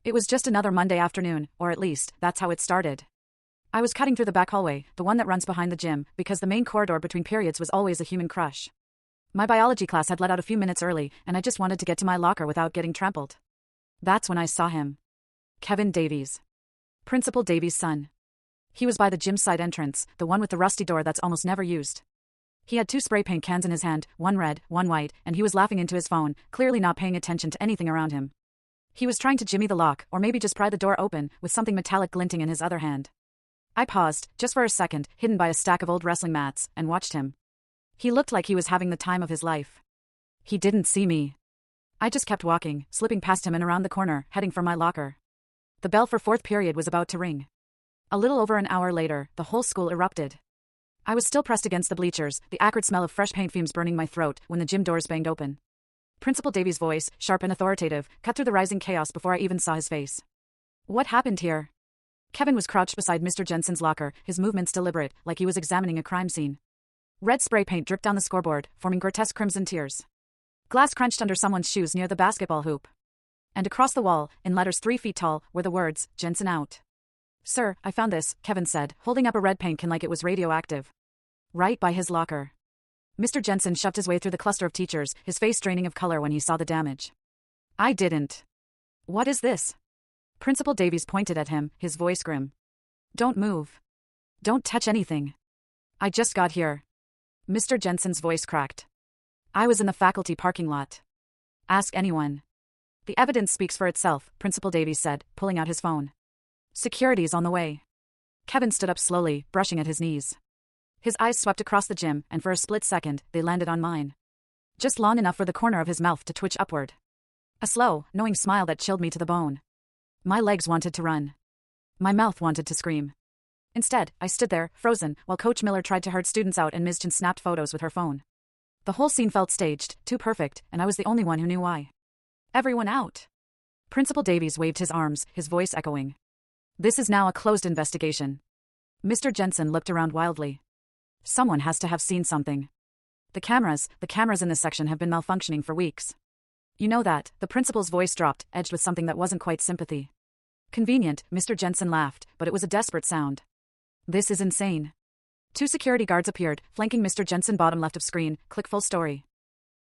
It was just another Monday afternoon, or at least, that's how it started. I was cutting through the back hallway, the one that runs behind the gym, because the main corridor between periods was always a human crush. My biology class had let out a few minutes early, and I just wanted to get to my locker without getting trampled. That's when I saw him. Kevin Davies. Principal Davies' son. He was by the gym side entrance, the one with the rusty door that's almost never used. He had 2 spray paint cans in his hand, one red, one white, and he was laughing into his phone, clearly not paying attention to anything around him. He was trying to jimmy the lock, or maybe just pry the door open, with something metallic glinting in his other hand. I paused, just for a second, hidden by a stack of old wrestling mats, and watched him. He looked like he was having the time of his life. He didn't see me. I just kept walking, slipping past him and around the corner, heading for my locker. The bell for 4th period was about to ring. A little over an hour later, the whole school erupted. I was still pressed against the bleachers, the acrid smell of fresh paint fumes burning my throat, when the gym doors banged open. Principal Davies' voice, sharp and authoritative, cut through the rising chaos before I even saw his face. What happened here? Kevin was crouched beside Mr. Jensen's locker, his movements deliberate, like he was examining a crime scene. Red spray paint dripped down the scoreboard, forming grotesque crimson tears. Glass crunched under someone's shoes near the basketball hoop. And across the wall, in letters 3 feet tall, were the words, "Jensen out." "Sir, I found this," Kevin said, holding up a red paint can like it was radioactive. Right by his locker. Mr. Jensen shoved his way through the cluster of teachers, his face draining of color when he saw the damage. I didn't. What is this? Principal Davies pointed at him, his voice grim. Don't move. Don't touch anything. I just got here. Mr. Jensen's voice cracked. I was in the faculty parking lot. Ask anyone. The evidence speaks for itself, Principal Davies said, pulling out his phone. Security's on the way. Kevin stood up slowly, brushing at his knees. His eyes swept across the gym, and for a split second, they landed on mine. Just long enough for the corner of his mouth to twitch upward. A slow, knowing smile that chilled me to the bone. My legs wanted to run. My mouth wanted to scream. Instead, I stood there, frozen, while Coach Miller tried to herd students out and Ms. Chen snapped photos with her phone. The whole scene felt staged, too perfect, and I was the only one who knew why. Everyone out. Principal Davies waved his arms, his voice echoing. This is now a closed investigation. Mr. Jensen looked around wildly. Someone has to have seen something. The cameras in this section have been malfunctioning for weeks. You know that, the principal's voice dropped, edged with something that wasn't quite sympathy. Convenient, Mr. Jensen laughed, but it was a desperate sound. This is insane. 2 security guards appeared, flanking Mr. Jensen bottom left of screen, click full story.